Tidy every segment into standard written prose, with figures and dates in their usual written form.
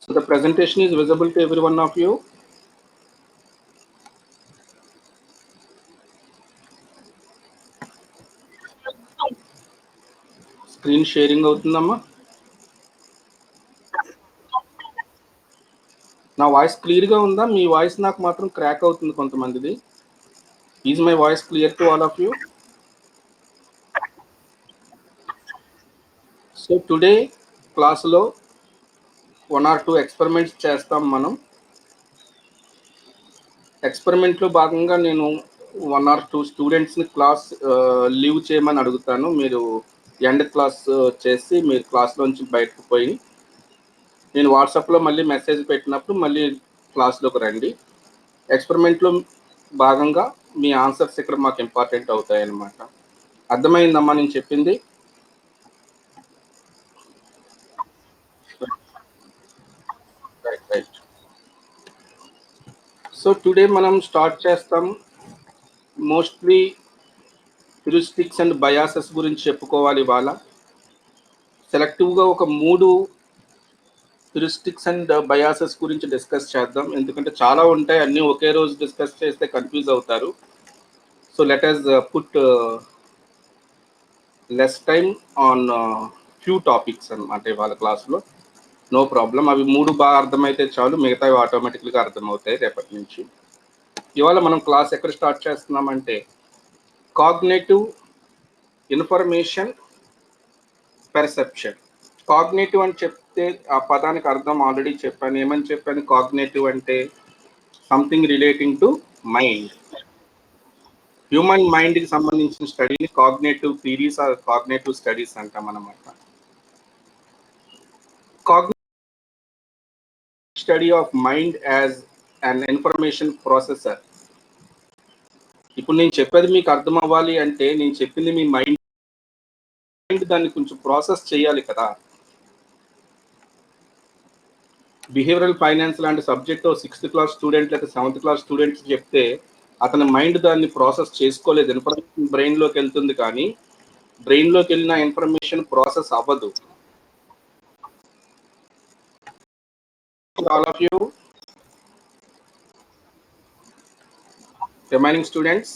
So the presentation is visible to every one of you. Screen sharing అవుతుందమ్మా. నా voice క్లియర్గా ఉందా? మీ voice నాకు మాత్రం క్రాక్ అవుతుంది కొంతమందిది. Is my voice clear to all of you? So today క్లాస్లో 1 or 2 ఎక్స్పెరిమెంట్స్ చేస్తాం మనం. ఎక్స్పెరిమెంట్లో భాగంగా నేను 1 or 2 స్టూడెంట్స్ని క్లాస్ లీవ్ చేయమని అడుగుతాను. మీరు ఎండ్ క్లాస్ చేసి మీరు క్లాస్లోంచి బయటకు పోయి నేను వాట్సాప్లో మళ్ళీ మెసేజ్ పెట్టినప్పుడు మళ్ళీ క్లాస్లోకి రండి. ఎక్స్పెరిమెంట్లో భాగంగా మీ ఆన్సర్స్ ఇక్కడ మాకు ఇంపార్టెంట్ అవుతాయి అన్నమాట. అర్థమైందమ్మా నేను చెప్పింది? రైట్. సో టుడే మనం స్టార్ట్ చేస్తాం. మోస్ట్లీ హ్యూరిస్టిక్స్ అండ్ బయాసెస్ గురించి చెప్పుకోవాలి ఇవాళ. సెలెక్టివ్గా ఒక 3 హ్యూరిస్టిక్స్ అండ్ బయాసెస్ గురించి డిస్కస్ చేద్దాం. ఎందుకంటే చాలా ఉంటాయి, అన్నీ ఒకే రోజు డిస్కస్ చేస్తే కన్ఫ్యూజ్ అవుతారు. So let us put less time on few topics అన్నమాట ఇవాళ క్లాస్లో. No problem. అవి 3 బాగా అర్థమైతే చాలు, మిగతావి ఆటోమేటిక్గా అర్థమవుతాయి రేపటి నుంచి. ఇవాళ మనం క్లాస్ ఎక్కడ స్టార్ట్ చేస్తున్నామంటే కాగ్నేటివ్ ఇన్ఫర్మేషన్ పెర్సెప్షన్. కాగ్నేటివ్ అని చెప్తే ఆ పదానికి అర్థం ఆల్రెడీ చెప్పాను. ఏమని చెప్పాను? కాగ్నేటివ్ అంటే something relating to mind. Human మైండ్కి సంబంధించిన స్టడీని cognitive theories or cognitive studies అంటాం అన్నమాట. Cognitive study of mind as an information processor. ఇప్పుడు నేను చెప్పేది మీకు అర్థం అవ్వాలి అంటే నేను చెప్పింది మీ మైండ్ దాన్ని కొంచెం ప్రాసెస్ చేయాలి కదా. బిహేవియరల్ ఫైనాన్స్ లాంటి సబ్జెక్ట్ 6th క్లాస్ స్టూడెంట్ లేదా 7th క్లాస్ స్టూడెంట్స్ చెప్తే అతని మైండ్ దాన్ని ప్రాసెస్ చేసుకోలేదు. ఇన్ఫర్మేషన్ బ్రెయిన్లోకి వెళ్తుంది కానీ బ్రెయిన్లోకి వెళ్ళిన ఇన్ఫర్మేషన్ ప్రాసెస్ అవ్వదు. All of you remaining students,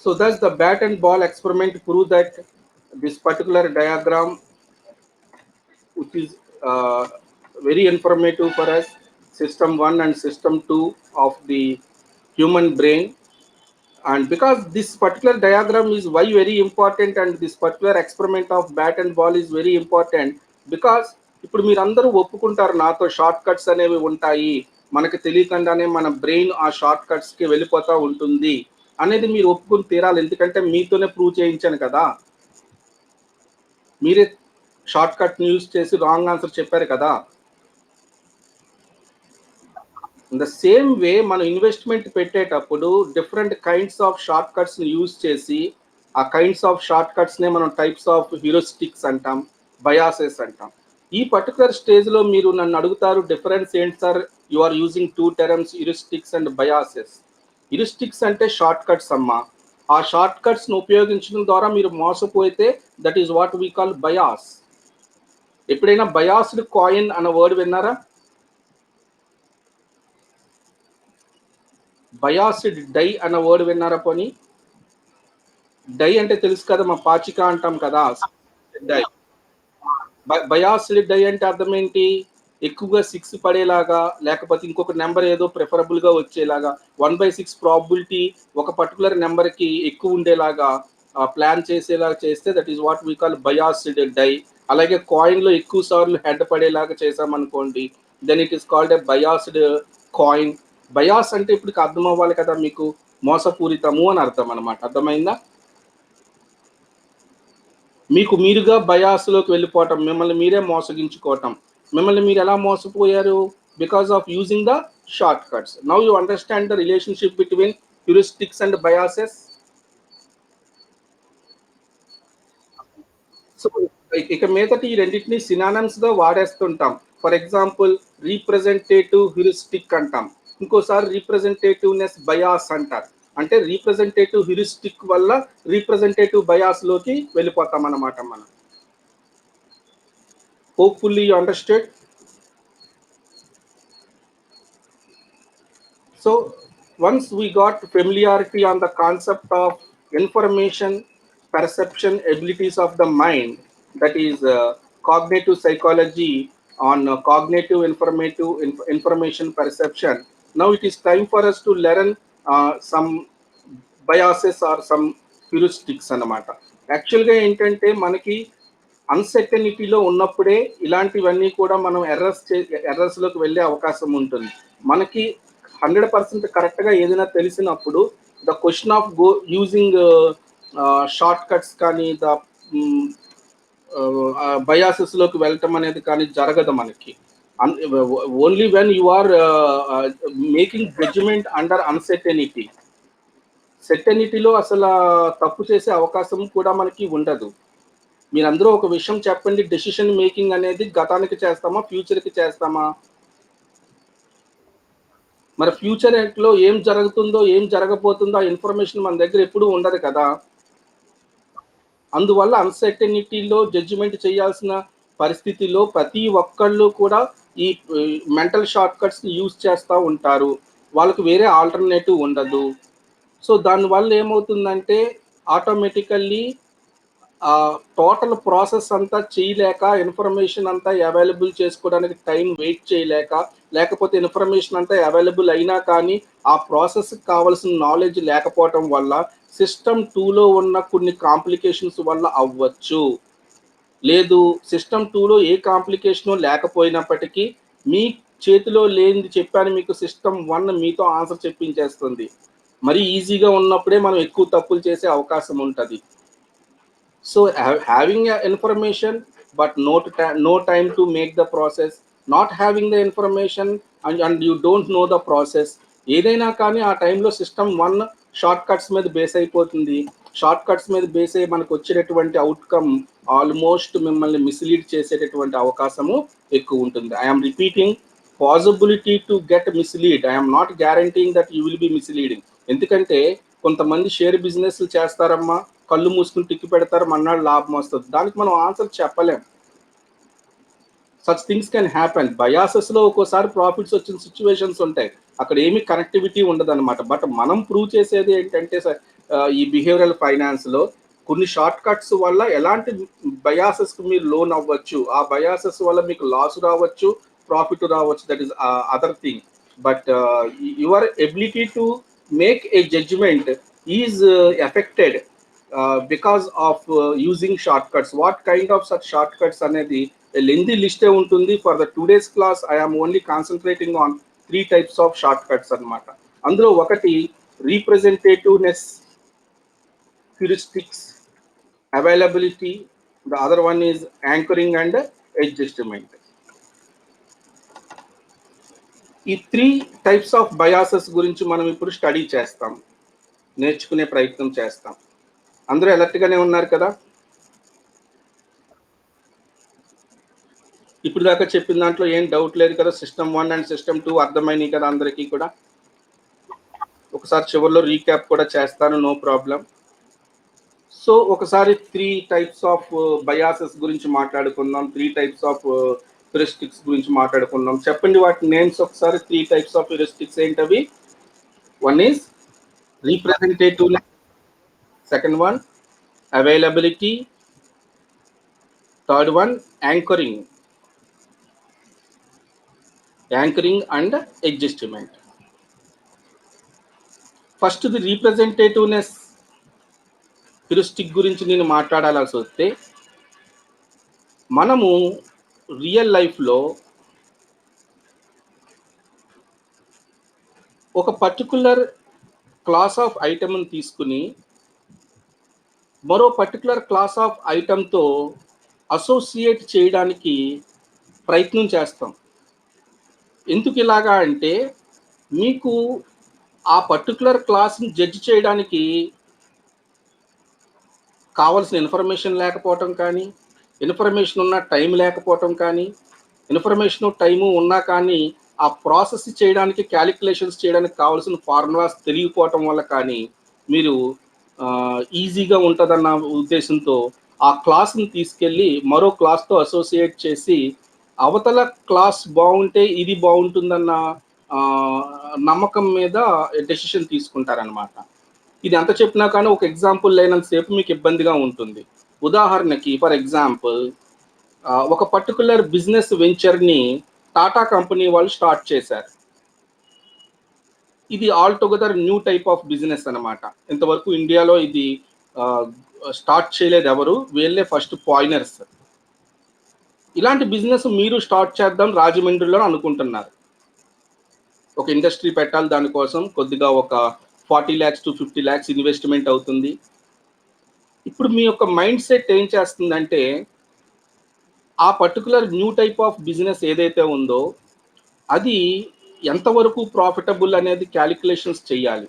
So thus the bat and ball experiment prove that this particular diagram, which is very informative for us, system 1 and system 2 of the human brain. And because this particular diagram is why very important, and this particular experiment of bat and ball is very important, because ఇప్పుడు మీరు అందరూ ఒప్పుకుంటారు నాతో short cuts అనేవి ఉంటాయి, మనకి తెలియకుండానే మన బ్రెయిన్ ఆ షార్ట్ కట్స్ కి వెళ్ళిపోతూ ఉంటుంది అనేది మీరు ఒప్పుకుని తీరాలి. ఎందుకంటే మీతోనే ప్రూవ్ చేయించాను కదా, మీరే షార్ట్ కట్ యూజ్ చేసి రాంగ్ ఆన్సర్ చెప్పారు కదా. ఇన్ ద సేమ్ వే మనం ఇన్వెస్ట్మెంట్ పెట్టేటప్పుడు different kinds of short cuts use చేసి, ఆ కైండ్స్ ఆఫ్ షార్ట్ కట్స్ నే మనం టైప్స్ ఆఫ్ హ్యూరిస్టిక్స్ అంటాం, బయాసెస్ అంటాం. ఈ పర్టికులర్ స్టేజ్ లో మీరు నన్ను అడుగుతారు డిఫరెన్స్ ఏంటి sir, you are using two terms heuristics and biases. Heuristics అంటే షార్ట్ కట్స్ అమ్మా. ఆ షార్ట్ కట్స్ ను ఉపయోగించడం ద్వారా మీరు మోసపోతే that is what we call bias. ఎప్పుడైనా బయాస్డ్ కాయిన్ అన్న వర్డ్ విన్నారా? బయాసిడ్ డై అన్న వర్డ్ విన్నారా? పోనీ డై అంటే తెలుసు కదా, మా పాచిక అంటాం కదా, డై. బయాసిడ్ డై అంటే అర్థం ఏంటి? ఎక్కువగా 6 పడేలాగా, లేకపోతే ఇంకొక నెంబర్ ఏదో ప్రిఫరబుల్ గా వచ్చేలాగా, 1/6 ప్రాబిలిటీ ఒక పర్టికులర్ నెంబర్ కి ఎక్కువ ఉండేలాగా ప్లాన్ చేసేలాగా చేస్తే that is what we call biased die. అలాగే కాయిన్ లో ఎక్కువ సార్లు హెడ్ పడేలాగా చేసామనుకోండి, then it is called a biased coin. Bias అంటే ఇప్పుడు అర్థం అవ్వాలి కదా మీకు, మోసపూరితము అని అర్థం అనమాట. అర్థమైందా? మీకు మీరుగా బయాస్లోకి వెళ్ళిపోవటం, మిమ్మల్ని మీరే మోసగించుకోవటం. మిమ్మల్ని మీరు ఎలా మోసపోయారు? Because of using the short cuts. Now you understand the relationship between heuristics and biases. So ఇక మీదట ఈ రెండింటిని సినానమ్స్ గా వాడేస్తుంటాం. ఫర్ ఎగ్జాంపుల్ రీప్రజెంటేటివ్ హ్యూరిస్టిక్ అంటాం, ఇంకోసారి రీప్రజెంటేటివ్నెస్ బయాస్ అంటారు. అంటే రీప్రజెంటేటివ్ హ్యూరిస్టిక్ వల్ల రీప్రజెంటేటివ్ బయాస్ లోకి వెళ్ళిపోతాం అన్నమాట మనం. Hopefully you understand. So once we got familiarity on the concept of information perception abilities of the mind, that is cognitive psychology on cognitive information perception. Now it is time for us to learn some biases or some heuristics అన్నమాట. యాక్చువల్గా ఏంటంటే మనకి అన్సర్టనిటీలో ఉన్నప్పుడే ఇలాంటివన్నీ కూడా మనం ఎర్రర్స్లోకి వెళ్ళే అవకాశం ఉంటుంది. మనకి 100% కరెక్ట్గా ఏదైనా తెలిసినప్పుడు the question of using short cuts కానీ ద బయాసెస్లోకి వెళ్ళటం అనేది కానీ జరగదు మనకి. Only when you are making judgement under uncertainty. సెర్టనిటీలో అసలు తప్పు చేసే అవకాశం కూడా మనకి ఉండదు. మీరందరూ ఒక విషయం చెప్పండి, డెసిషన్ మేకింగ్ అనేది గతానికి చేస్తామా, ఫ్యూచర్కి చేస్తామా? మరి ఫ్యూచర్ లో ఏం జరుగుతుందో ఏం జరగబోతుందో ఆ ఇన్ఫర్మేషన్ మన దగ్గర ఎప్పుడూ ఉండదు కదా. అందువల్ల అన్సర్టనిటీలో జడ్జిమెంట్ చేయాల్సిన పరిస్థితిలో ప్రతి ఒక్కళ్ళు కూడా ఈ మెంటల్ షార్ట్ కట్స్ యూజ్ చేస్తూ ఉంటారు. వాళ్ళకి వేరే ఆల్టర్నేటివ్ ఉండదు. సో దానివల్ల ఏమవుతుందంటే ఆటోమేటికల్లీ టోటల్ ప్రాసెస్ అంతా చేయలేక, ఇన్ఫర్మేషన్ అంతా అవైలబుల్ చేసుకోవడానికి టైం వెయిట్ చేయలేక, లేకపోతే ఇన్ఫర్మేషన్ అంతా అవైలబుల్ అయినా కానీ ఆ ప్రాసెస్కి కావాల్సిన నాలెడ్జ్ లేకపోవటం వల్ల సిస్టమ్ 2లో ఉన్న కొన్ని కాంప్లికేషన్స్ వల్ల అవ్వచ్చు. లేదు, సిస్టమ్ 2లో ఏ కాంప్లికేషను లేకపోయినప్పటికీ మీ చేతిలో లేనిది చెప్పాను మీకు, సిస్టమ్ 1 మీతో ఆన్సర్ చెప్పించేస్తుంది. మరి ఈజీగా ఉన్నప్పుడే మనం ఎక్కువ తప్పులు చేసే అవకాశం ఉంటుంది. So having information but no time to make the process, not having the information and you don't know the process, ఏదైనా కానీ ఆ టైంలో సిస్టమ్ 1 షార్ట్ కట్స్ మీద బేస్ అయిపోతుంది. షార్ట్ కట్స్ మీద బేస్ అయ్యి మనకు వచ్చేటటువంటి అవుట్కమ్ ఆల్మోస్ట్ మిమ్మల్ని మిస్లీడ్ చేసేటటువంటి అవకాశము ఎక్కువ ఉంటుంది. I'm repeating, possibility to get mislead, I'm not guaranteeing that you will be misleading. ఎందుకంటే కొంతమంది షేర్ బిజినెస్ చేస్తారమ్మా, కళ్ళు మూసుకుని టిక్కి పెడతారు, మన్నాడు లాభం వస్తుంది. దానికి మనం ఆన్సర్ చెప్పలేం. Such things can happen. బయాసెస్లో ఒక్కోసారి ప్రాఫిట్స్ వచ్చిన సిచ్యువేషన్స్ ఉంటాయి, అక్కడ ఏమి కనెక్టివిటీ ఉండదు అనమాట. బట్ మనం ప్రూవ్ చేసేది ఏంటంటే ఈ బిహేవియరల్ ఫైనాన్స్‌లో కొన్ని షార్ట్ కట్స్ వల్ల ఎలాంటి బయాసెస్‌కి మీరు లోన్ అవ్వచ్చు. ఆ బయాసెస్ వల్ల మీకు లాస్ రావచ్చు, ప్రాఫిట్ రావచ్చు. That is other thing. But your ability to make a judgement is affected because of using short cuts. What kind of such short cuts అనేది లెంథీ లిస్టే ఉంటుంది. For the today's class I am only concentrating on 3 types of short cuts అన్నమాట. అందులో ఒకటి రీప్రజెంటేటివ్‌నెస్ heuristics, availability, the other one is anchoring and adjustment. ఈ 3 types of biases గురించి మనం ఇప్పుడు స్టడీ చేస్తాం, నేర్చుకునే ప్రయత్నం చేస్తాం. అందరూ అలర్ట్‌గానే ఉన్నారు కదా? ఇప్పుడు దాకా చెప్పిన దాంట్లో ఏం డౌట్ లేదు కదా? సిస్టమ్ 1 అండ్ సిస్టమ్ 2 అర్థమైనయి కదా అందరికీ కూడా? ఒకసారి చివరిలో రీక్యాప్ కూడా చేస్తాను, నో ప్రాబ్లమ్. సో ఒకసారి 3 టైప్స్ ఆఫ్ బయాసెస్ గురించి మాట్లాడుకుందాం. 3 టైప్స్ ఆఫ్ హ్యూరిస్టిక్స్ గురించి మాట్లాడుకుందాం. చెప్పండి వాటి నేమ్స్ ఒకసారి. 3 టైప్స్ ఆఫ్ హ్యూరిస్టిక్స్ ఏంటవి? One is representativeness, second one availability, third one anchoring. Anchoring and adjustment. First the representativeness heuristic గురించి నేను మాట్లాడాల్సి వస్తే, మనము రియల్ లైఫ్‌లో ఒక పర్టిక్యులర్ క్లాస్ ఆఫ్ ఐటెమ్‌ని తీసుకొని మరో పర్టిక్యులర్ క్లాస్ ఆఫ్ ఐటెమ్‌తో అసోసియేట్ చేయడానికి ప్రయత్నం చేస్తాం. ఎందుకు ఇలాగా అంటే, మీకు ఆ పర్టిక్యులర్ క్లాస్‌ని జడ్జ్ చేయడానికి కావాల్సిన ఇన్ఫర్మేషన్ లేకపోవటం కానీ, ఇన్ఫర్మేషన్ ఉన్న టైం లేకపోవటం కానీ, ఇన్ఫర్మేషను, టైము ఉన్నా కానీ ఆ ప్రాసెస్ చేయడానికి, క్యాలిక్యులేషన్స్ చేయడానికి కావాల్సిన ఫార్ములాస్ తెలియకపోవటం వల్ల కానీ, మీరు ఈజీగా ఉంటదన్న ఉద్దేశంతో ఆ క్లాస్‌ని తీసుకెళ్ళి మరో క్లాస్‌తో అసోసియేట్ చేసి, అవతల క్లాస్ బావుంటే ఇది బావుంటుందన్న నమ్మకం మీద డెసిషన్ తీసుకుంటారనమాట. ఇది ఎంత చెప్పినా కానీ ఒక ఎగ్జాంపుల్ లేనంత సేపు మీకు ఇబ్బందిగా ఉంటుంది. ఉదాహరణకి ఫర్ ఎగ్జాంపుల్ ఒక పర్టిక్యులర్ బిజినెస్ వెంచర్‌ని టాటా కంపెనీ వాళ్ళు స్టార్ట్ చేశారు. ఇది all together new type of business అనమాట. ఇంతవరకు ఇండియాలో ఇది ఆహ్, స్టార్ట్ చేయలేదు ఎవరు. వీళ్ళే ఫస్ట్ పాయినర్స్. ఇలాంటి బిజినెస్ మీరు స్టార్ట్ చేద్దాం రాజమండ్రిలో అనుకుంటున్నారు. ఒక ఇండస్ట్రీ పెట్టాలి, దానికోసం కొద్దిగా ఒక 40,00,000 to 50,00,000 ఇన్వెస్ట్‌మెంట్ అవుతుంది. ఇప్పుడు మీ యొక్క మైండ్ సెట్ ఏం చేస్తుందంటే, ఆ particular new type of business ఏదైతే ఉందో, అది ఎంతవరకు ప్రాఫిటబుల్ అనేది క్యాలిక్యులేషన్స్ చేయాలి.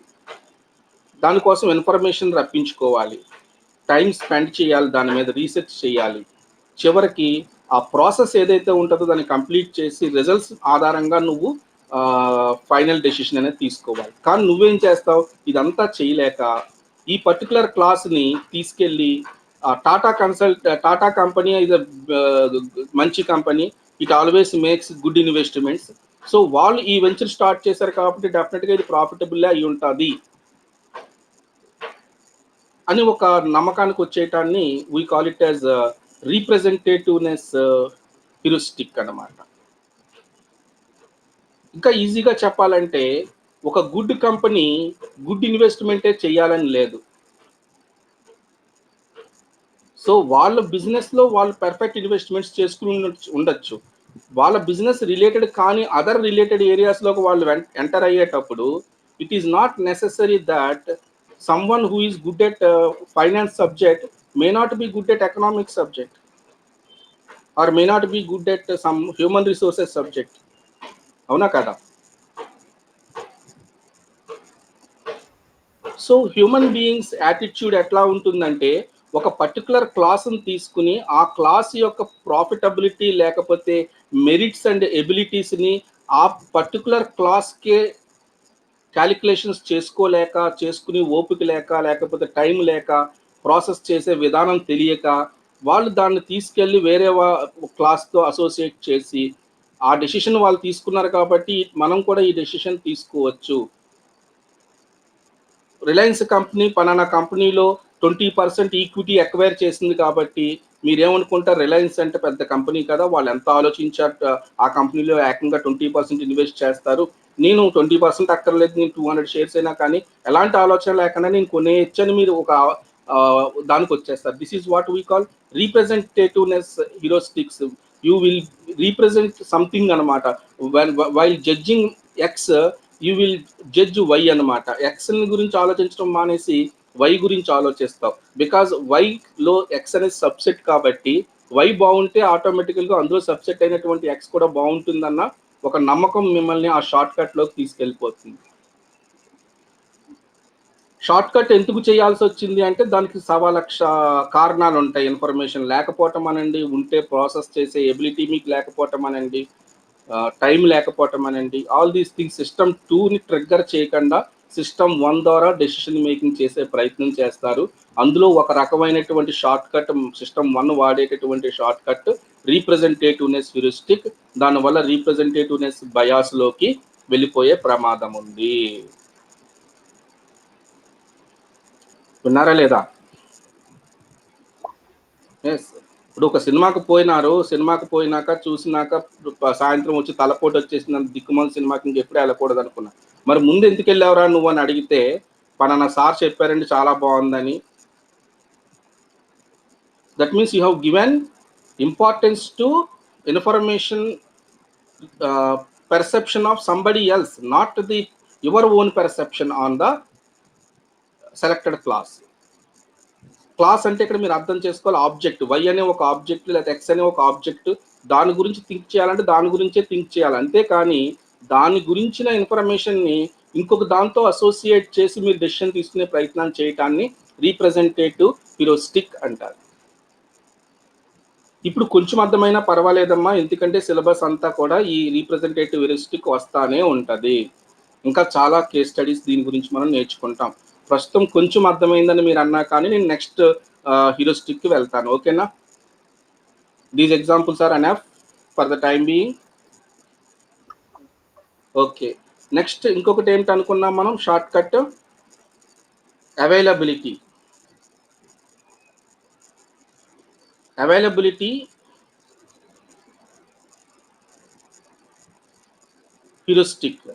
దానికోసం ఇన్ఫర్మేషన్ రప్పించుకోవాలి. టైమ్ స్పెండ్ చేయాలి, దాని మీద రీసెర్చ్ చేయాలి. చివరికి ఆ ప్రాసెస్ ఏదైతే ఉంటుందో దాన్ని కంప్లీట్ చేసి రిజల్ట్స్ ఆధారంగా నువ్వు ఫైనల్ డెసిషన్ అనేది తీసుకోవాలి. కానీ నువ్వేం చేస్తావు? ఇదంతా చేయలేక ఈ పర్టికులర్ క్లాస్‌ని తీసుకెళ్ళి టాటా కంపెనీ ఈజ్ మంచి company. It always makes good investments. So వాళ్ళు ఈ వెంచర్ స్టార్ట్ చేశారు కాబట్టి డెఫినిట్‌గా ఇది ప్రాఫిటబులే అయ్యి ఉంటది అని ఒక నమ్మకానికి వచ్చేయటాన్ని we call it as representativeness heuristic అన్నమాట. ఇంకా ఈజీగా చెప్పాలంటే, ఒక గుడ్ కంపెనీ గుడ్ ఇన్వెస్ట్‌మెంటే చేయాలని లేదు. సో వాళ్ళ బిజినెస్‌లో వాళ్ళు పర్ఫెక్ట్ ఇన్వెస్ట్‌మెంట్స్ చేసుకొని ఉండొచ్చు. వాళ్ళ బిజినెస్ రిలేటెడ్ కానీ అదర్ రిలేటెడ్ ఏరియాస్‌లోకి వాళ్ళు ఎంటర్ అయ్యేటప్పుడు, it is not necessary that someone who is good at finance subject may not be good at economic subject or may not be good at some human resources subject. అవునా కదా? So human beings attitude ఎట్లా ఉంటుందంటే, ఒక particular క్లాస్‌ని తీసుకొని ఆ class యొక్క profitability లేకపోతే merits and ఎబిలిటీస్‌ని ఆ పర్టికులర్ క్లాస్‌కే కాలిక్యులేషన్స్ చేసుకోలేక, చేసుకునే ఓపిక లేక, లేకపోతే టైం లేక, ప్రాసెస్ చేసే విధానం తెలియక, వాళ్ళు దాన్ని తీసుకెళ్ళి వేరే క్లాస్‌తో అసోసియేట్ చేసి, ఆ డెసిషన్ వాళ్ళు తీసుకున్నారు కాబట్టి మనం కూడా ఈ డెసిషన్ తీసుకోవచ్చు. రిలయన్స్ కంపెనీ పలానా కంపెనీలో 20% ఈక్విటీ ఎక్వైర్ చేసింది కాబట్టి మీరేమనుకుంటారు, రిలయన్స్ అంటే పెద్ద కంపెనీ కదా, వాళ్ళు ఎంత ఆలోచించారు ఆ కంపెనీలో ఏకంగా 20% ఇన్వెస్ట్ చేస్తారు, నేను 20% అక్కర్లేదు, నేను 200 షేర్స్ అయినా కానీ ఎలాంటి ఆలోచన లేకుండా నేను కొనేయచ్చని మీరు ఒక దానికి వచ్చేస్తారు. This is what we call representativeness heuristics. You will represent something అనమాట. While judging X you will judge Y అనమాట. ఎక్స్ గురించి ఆలోచించడం మానేసి వై గురించి ఆలోచిస్తావు. బికాజ్ వైలో ఎక్స్ అనేది సబ్సెట్ కాబట్టి వై బాగుంటే ఆటోమేటికల్గా అందులో సబ్సెట్ అయినటువంటి ఎక్స్ కూడా బాగుంటుందన్న ఒక నమ్మకం మిమ్మల్ని ఆ షార్ట్ కట్లోకి తీసుకెళ్ళిపోతుంది. షార్ట్ కట్ ఎందుకు చేయాల్సి వచ్చింది అంటే దానికి 1,00,000 కారణాలు ఉంటాయి. ఇన్ఫర్మేషన్ లేకపోవటం అనండి, ఉంటే ప్రాసెస్ చేసే ఎబిలిటీ మీకు లేకపోవటం అనండి, టైం లేకపోవటం అనండి, ఆల్ దీస్ థింగ్స్ సిస్టమ్ 2ని ట్రిగ్గర్ చేయకుండా సిస్టమ్ 1 ద్వారా డెసిషన్ మేకింగ్ చేసే ప్రయత్నం చేస్తారు. అందులో ఒక రకమైనటువంటి షార్ట్ కట్ సిస్టమ్ 1 వాడేటటువంటి షార్ట్ కట్ రీప్రజెంటేటివ్నెస్ హ్యూరిస్టిక్. దానివల్ల రీప్రజెంటేటివ్నెస్ బయాస్లోకి వెళ్ళిపోయే ప్రమాదం ఉంది. విన్నారా లేదా? ఎస్. ఇప్పుడు ఒక సినిమాకి పోయినారు, సినిమాకి పోయినాక చూసినాక సాయంత్రం వచ్చి తలపోటు వచ్చేసింది, దిక్కుమాల సినిమాకి ఇంకెప్పుడే వెళ్ళకూడదు అనుకున్నా. మరి ముందు ఎందుకు వెళ్ళావురా నువ్వు అని అడిగితే పలానా సార్ చెప్పారండి చాలా బాగుందని. That means you have given importance to information perception of somebody else, not the your own perception on the selected class. Class అంటే ఇక్కడ మీరు అర్థం చేసుకోవాలి, ఆబ్జెక్ట్ వై అనే ఒక ఆబ్జెక్ట్ లేదా ఎక్స్ అనే ఒక ఆబ్జెక్ట్, దాని గురించి థింక్ చేయాలంటే దాని గురించే థింక్ చేయాలి. అంతేకాని దాని గురించిన ఇన్ఫర్మేషన్ని ఇంకొక దాంతో అసోసియేట్ చేసి మీరు డెసిషన్ తీసుకునే ప్రయత్నం చేయటాన్ని రీప్రజెంటేటివ్ హ్యూరిస్టిక్ అంటారు. ఇప్పుడు కొంచెం అర్థమైనా పర్వాలేదమ్మా, ఎందుకంటే సిలబస్ అంతా కూడా ఈ రీప్రజెంటేటివ్ హ్యూరిస్టిక్ వస్తానే ఉంటుంది. ఇంకా చాలా కేస్ స్టడీస్ దీని గురించి మనం నేర్చుకుంటాం. ప్రస్తుతం కొంచెం అర్థమైందని మీరు అన్నా కానీ నేను నెక్స్ట్ హ్యూరిస్టిక్కి వెళ్తాను. ఓకేనా? These examples are enough for the time being. Okay, next ఇంకొకటి ఏంటి అనుకున్నాం మనం, short cut availability. Availability heuristic.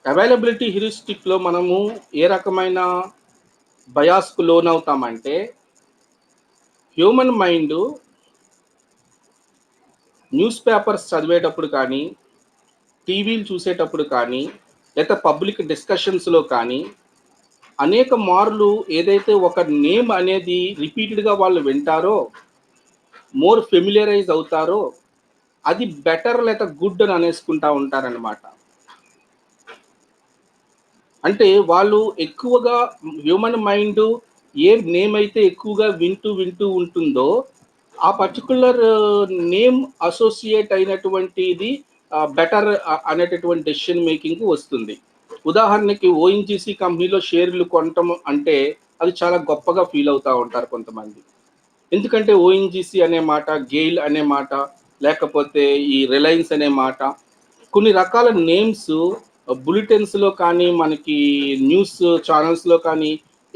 Availability హ్యూరిస్టిక్లో మనము ఏ రకమైన బయాస్కు లోన్ అవుతామంటే, హ్యూమన్ మైండ్ న్యూస్ పేపర్స్ చదివేటప్పుడు కానీ, టీవీలు చూసేటప్పుడు కానీ, లేదా పబ్లిక్ డిస్కషన్స్లో కానీ అనేక మార్లు ఏదైతే ఒక నేమ్ అనేది రిపీటెడ్గా వాళ్ళు వింటారో, మోర్ ఫెమిలియరైజ్ అవుతారో అది బెటర్ లేదా గుడ్ అని అనేసుకుంటా ఉంటారనమాట. అంటే వాళ్ళు ఎక్కువగా హ్యూమన్ మైండ్ ఏ నేమ్ అయితే ఎక్కువగా వింటూ వింటూ ఉంటుందో ఆ పర్టికులర్ నేమ్ అసోసియేట్ అయినటువంటిది బెటర్ అనేటటువంటి డెసిషన్ మేకింగ్ వస్తుంది. ఉదాహరణకి ఓఎన్జీసీ కంపెనీలో షేర్లు కొనటం అంటే అది చాలా గొప్పగా ఫీల్ అవుతూ ఉంటారు కొంతమంది. ఎందుకంటే ఓఎన్జీసీ అనే మాట, గెయిల్ అనే మాట, లేకపోతే ఈ రిలయన్స్ అనే మాట, కొన్ని రకాల నేమ్స్ బులెటిన్స్లో కానీ మనకి న్యూస్ ఛానల్స్లో కానీ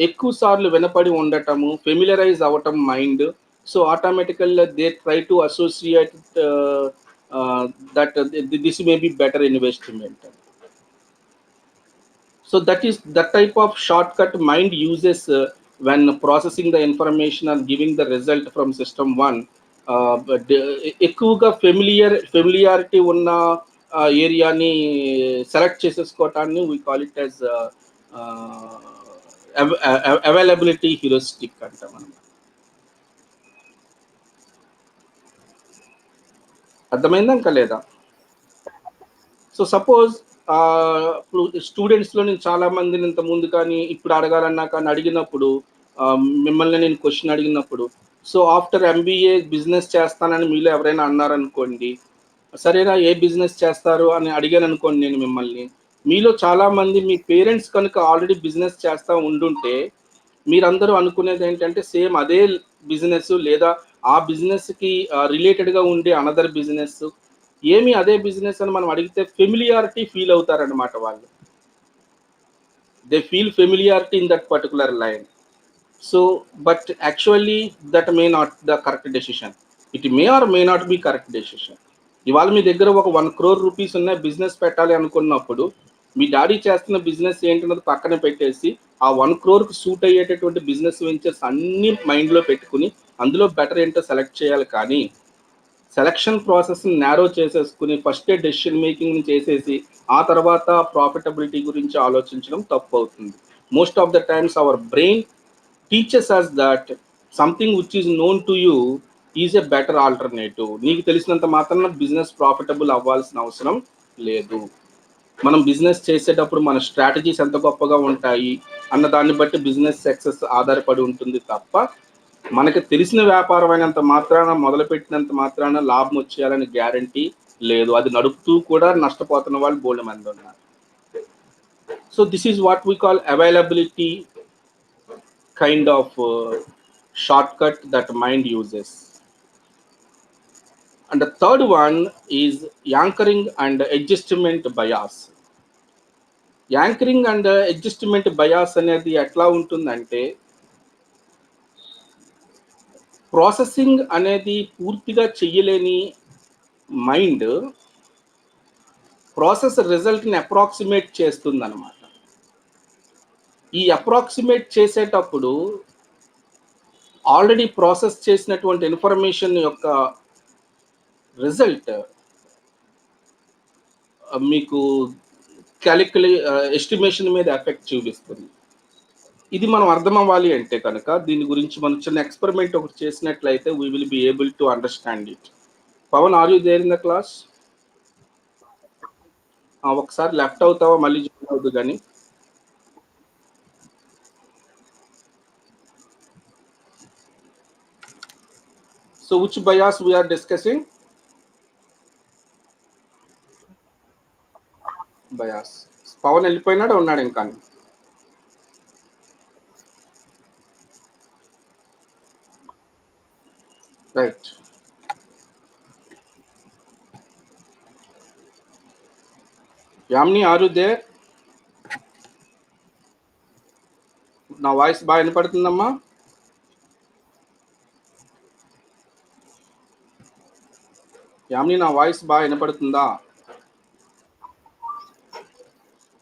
ఎక్కువ సార్లు వినపడి ఉండటము, ఫెమిలరైజ్ అవ్వటం mind. So automatical they try to associate that this may be better investment. So that is the type of shortcut mind uses when processing the information and giving the result from system 1. ఎక్కువగా familiarity ఉన్న ఏరియాని select చేసేసుకోవటాన్ని we call it as availability heuristic అంటాం మనం. అర్థమైందా ఇంకా లేదా? So suppose ఇప్పుడు స్టూడెంట్స్లో నేను చాలా మందిని ఇంత ముందు కానీ ఇప్పుడు అడగాలన్నా కానీ అడిగినప్పుడు, మిమ్మల్ని నేను క్వశ్చన్ అడిగినప్పుడు, సో ఆఫ్టర్ ఎంబీఏ బిజినెస్ చేస్తానని మీలో ఎవరైనా అన్నారనుకోండి, సరేనా ఏ బిజినెస్ చేస్తారు అని అడిగాను అనుకోండి నేను మిమ్మల్ని, మీలో చాలామంది మీ పేరెంట్స్ కనుక ఆల్రెడీ బిజినెస్ చేస్తూ ఉండుంటే మీరందరూ అనుకునేది ఏంటంటే సేమ్ అదే బిజినెస్ లేదా ఆ బిజినెస్కి రిలేటెడ్గా ఉండే అనదర్ బిజినెస్, ఏమి అదే బిజినెస్ అని మనం అడిగితే ఫెమిలియారిటీ ఫీల్ అవుతారనమాట వాళ్ళు. they feel familiarity in that particular line. So but actually that may not the correct decision. It may or may not be correct decision. ఇవాళ మీ దగ్గర ఒక 1 crore రూపీస్ ఉన్న బిజినెస్ పెట్టాలి అనుకున్నప్పుడు మీ డాడీ చేస్తున్న బిజినెస్ ఏంటన్నది పక్కన పెట్టేసి ఆ 1 crore సూట్ అయ్యేటటువంటి బిజినెస్ వెంచర్స్ అన్ని మైండ్లో పెట్టుకుని అందులో బెటర్ ఏంటో సెలెక్ట్ చేయాలి. కానీ సెలక్షన్ ప్రాసెస్ని నేరో చేసేసుకుని ఫస్టే డెసిషన్ మేకింగ్ని చేసేసి ఆ తర్వాత ప్రాఫిటబిలిటీ గురించి ఆలోచించడం తప్పు అవుతుంది. Most of the times our brain teaches us that something which is known to you is a better alternative. నీకు తెలిసినంత మాత్రాన బిజినెస్ ప్రాఫిటబుల్ అవ్వాల్సిన అవసరం లేదు. మనం బిజినెస్ చేసేటప్పుడు మన స్ట్రాటజీస్ ఎంత గొప్పగా ఉంటాయి అన్న దాన్ని బట్టి బిజినెస్ సక్సెస్ ఆధారపడి ఉంటుంది తప్ప మనకి తెలిసిన వ్యాపారం అయినంత మాత్రాన మొదలుపెట్టినంత మాత్రాన లాభం వచ్చేయాలని గ్యారంటీ లేదు. అది నడుపుతూ కూడా నష్టపోతున్న వాళ్ళు బోల్డ్ మంది ఉన్నారు. So this is what we call availability kind of shortcut that mind uses. And the third one is anchoring and adjustment bias. Anchoring and adjustment bias అనేది ఎట్లా ఉంటుందంటే ప్రాసెసింగ్ అనేది పూర్తిగా చెయ్యలేని మైండ్ ప్రాసెస్ రిజల్ట్ని అప్రాక్సిమేట్ చేస్తుంది అనమాట. ఈ అప్రాక్సిమేట్ చేసేటప్పుడు already process చేసినటువంటి ఇన్ఫర్మేషన్ యొక్క రిజల్ట్ మీకు ఎస్టిమేషన్ మీద ఎఫెక్ట్ చూపిస్తుంది. ఇది మనం అర్థం అవ్వాలి అంటే కనుక దీని గురించి మనం చిన్న ఎక్స్పెరిమెంట్ ఒకటి చేసినట్లయితే we will be able to understand it. Pavan, are you there in the class? ఒకసారి లెఫ్ట్ అవుతావా, మళ్ళీ జాయిన్ అవుతుంది కానీ. So which bias we're discussing? Bias. Pavan వెళ్ళిపోయినాడు, ఉన్నాడు ఇంకా? Right. Yamini, are you there? నా వాయిస్ బాగా వినపడుతుందమ్మా? యామిని, నా వాయిస్ బాగా వినపడుతుందా?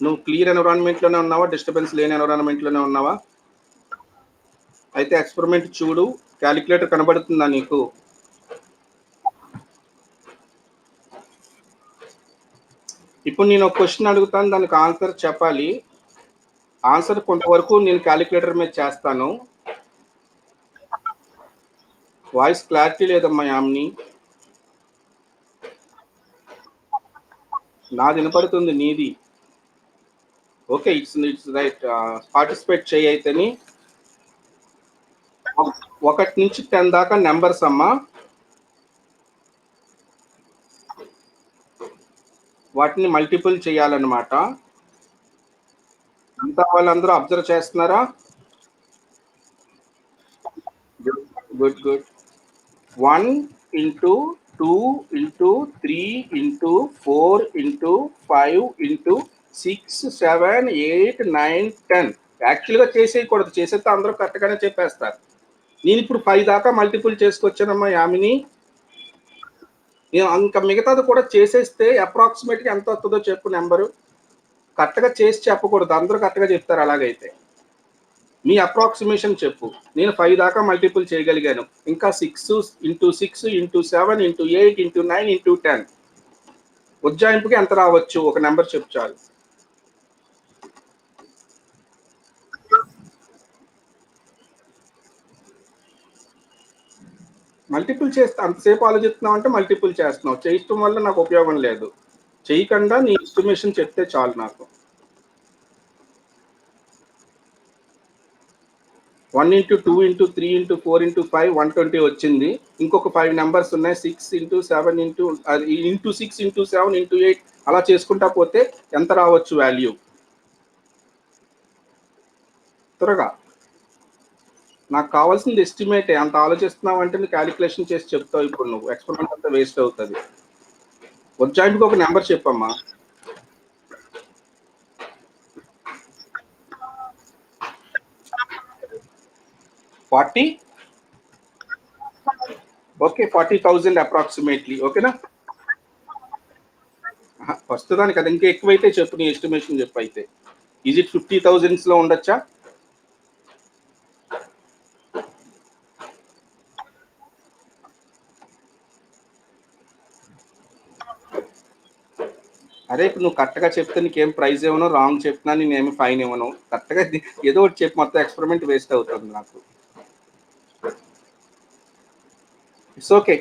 నువ్వు క్లియర్ ఎన్విరాన్మెంట్లోనే ఉన్నావా, డిస్టర్బెన్స్ లేని ఎన్విరాన్మెంట్లోనే ఉన్నావా? అయితే ఎక్స్పెరిమెంట్ చూడు. క్యాలిక్యులేటర్ కనబడుతుందా నీకు? ఇప్పుడు నేను ఒక క్వశ్చన్ అడుగుతాను, దానికి ఆన్సర్ చెప్పాలి. ఆన్సర్ కొంతవరకు నేను క్యాలిక్యులేటర్ మీద చేస్తాను. వాయిస్ క్లారిటీ లేదమ్మా యామిని. నాది వినపడుతుంది, నీది ఓకే. It's right. పార్టిసిపేట్ చేయి. అయితేని 1 నుంచి 10 దాకా నెంబర్స్ అమ్మా. వాటిని మల్టిపుల్ చేయాలన్నమాట. మిగతా వాళ్ళందరూ అబ్జర్వ్ చేస్తున్నారా? Good good. 1 into 2 into 3 into 4 into 5 into 6 7 8 9 10. యాక్చువల్గా చేసేయకూడదు, చేసేస్తే అందరూ కరెక్ట్గానే చెప్పేస్తారు. నేను ఇప్పుడు 5 దాకా మల్టిపుల్ చేసుకొచ్చానమ్మా యామిని. నేను ఇంకా మిగతాది కూడా చేసేస్తే అప్రాక్సిమేట్గా ఎంత వస్తుందో చెప్పు నెంబరు. కరెక్ట్గా చేసి చెప్పకూడదు, అందరూ కరెక్ట్గా చెప్తారు. అలాగైతే మీ అప్రాక్సిమేషన్ చెప్పు. నేను 5 దాకా మల్టిపుల్ చేయగలిగాను, ఇంకా 6 into 6 into 7 into 8 into 9 into 10. ఉజ్జాయింపుకి ఎంత రావచ్చు? ఒక నెంబర్ చెప్పు చాలు. మల్టిపుల్ చేస్తే అంతసేపు ఆలోచిస్తున్నావు అంటే మల్టిపుల్ చేస్తున్నావు. చేయటం వల్ల నాకు ఉపయోగం లేదు. చేయకుండా నీ ఎస్టిమేషన్ చెప్తే చాలు నాకు. 1 into 2 into 3 into 4 into 5 120 వచ్చింది. ఇంకొక 5 నెంబర్స్ ఉన్నాయి. 6 into 7 into 6 into 7 into 8 అలా చేసుకుంటా పోతే ఎంత రావచ్చు వాల్యూ? త్వరగా. నాకు కావాల్సింది ఎస్టిమేటే. అంత ఆలోచిస్తున్నావు అంటే నువ్వు క్యాలిక్యులేషన్ చేసి చెప్తావు. ఇప్పుడు నువ్వు ఎక్స్పెరిమెంట్ అంతా వేస్ట్ అవుతుంది. ఉజ్జాయింపుకి ఒక నెంబర్ చెప్పమ్మా. 40. ఓకే 40,000 అప్రాక్సిమేట్లీ ఓకేనా. ప్రస్తుతానికి అది ఇంకా ఎక్కువైతే చెప్పు, నీ ఎస్టిమేషన్ చెప్పు. అయితే ఈజ్ ఇట్ 50,000 లో ఉండొచ్చా? అరే ఇప్పుడు నువ్వు కరెక్ట్గా చెప్తే నీకేం ప్రైజ్ ఇవ్వను, రాంగ్ చెప్తున్నా నేనేమి ఫైన్ ఇవ్వను. కరెక్ట్గా ఏదో ఒకటి చెప్పి, మొత్తం ఎక్స్పెరిమెంట్ వేస్ట్ అవుతుంది నాకు. It's okay.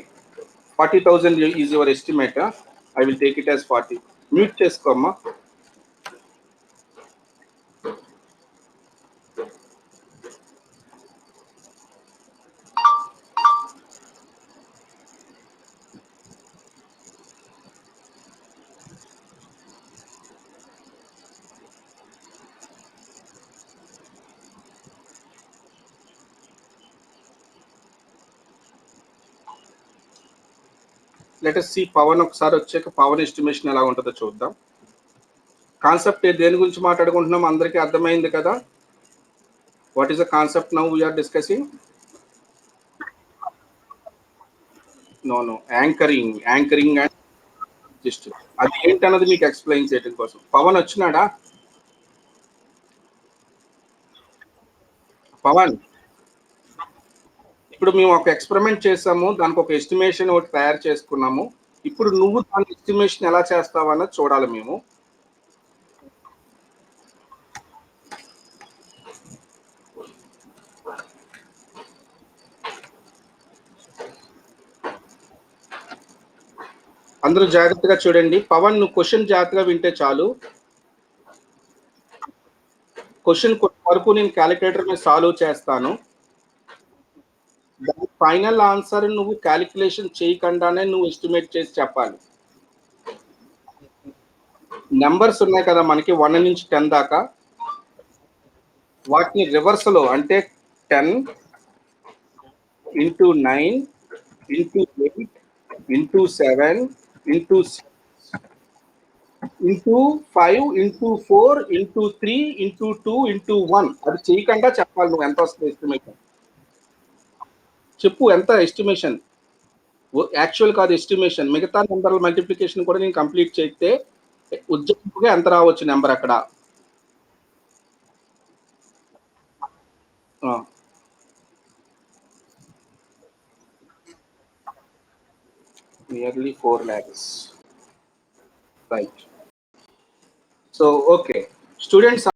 40,000 is your estimate. I will take it as 40. Mute చేసుకోమ్మా. లెట్ us see పవన్ ఒకసారి వచ్చాక పవన్ ఎస్టిమేషన్ ఎలా ఉంటుందో చూద్దాం. కాన్సెప్ట్ దేని గురించి మాట్లాడుకుంటున్నాం అందరికీ అర్థమైంది కదా. What is the concept now we're discussing? No no, anchoring and just అది ఏంటన్నది మీకు ఎక్స్ప్లెయిన్ చేయడం కోసం. పవన్ వచ్చినాడా? పవన్, ఇప్పుడు మేము ఒక ఎక్స్పెరిమెంట్ చేసాము, దానికి ఒక ఎస్టిమేషన్ ఒకటి తయారు చేసుకున్నాము. ఇప్పుడు నువ్వు దాని ఎస్టిమేషన్ ఎలా చేస్తావు అన్నది చూడాలి మేము. అందరూ జాగ్రత్తగా చూడండి. పవన్, నువ్వు క్వశ్చన్ జాగ్రత్తగా వింటే చాలు. క్వశ్చన్ వరకు నేను క్యాలిక్యులేటర్ మీద సాల్వ్ చేస్తాను. దాని ఫైనల్ ఆన్సర్ నువ్వు క్యాలిక్యులేషన్ చేయకుండానే నువ్వు ఎస్టిమేట్ చేసి చెప్పాలి. నెంబర్స్ ఉన్నాయి కదా మనకి 1 నుంచి 10 దాకా. వాటిని రివర్స్ లో అంటే 10 into 9 into 8 into 7 into into 5 into 4 into 3 into 2 into 1 అది చేయకుండా చెప్పాలి నువ్వు ఎంత వస్తుంది ఎస్టిమేషన్. చెప్పు ఎంత ఎస్టిమేషన్. యాక్చువల్ కాదు ఎస్టిమేషన్. మిగతా నెంబర్ల మల్టిప్లికేషన్ కూడా నేను కంప్లీట్ చేస్తే ఉజ్జాయింపుగా ఎంత రావచ్చు నెంబర్ అక్కడ. Nearly 4 lakhs. Right. So okay students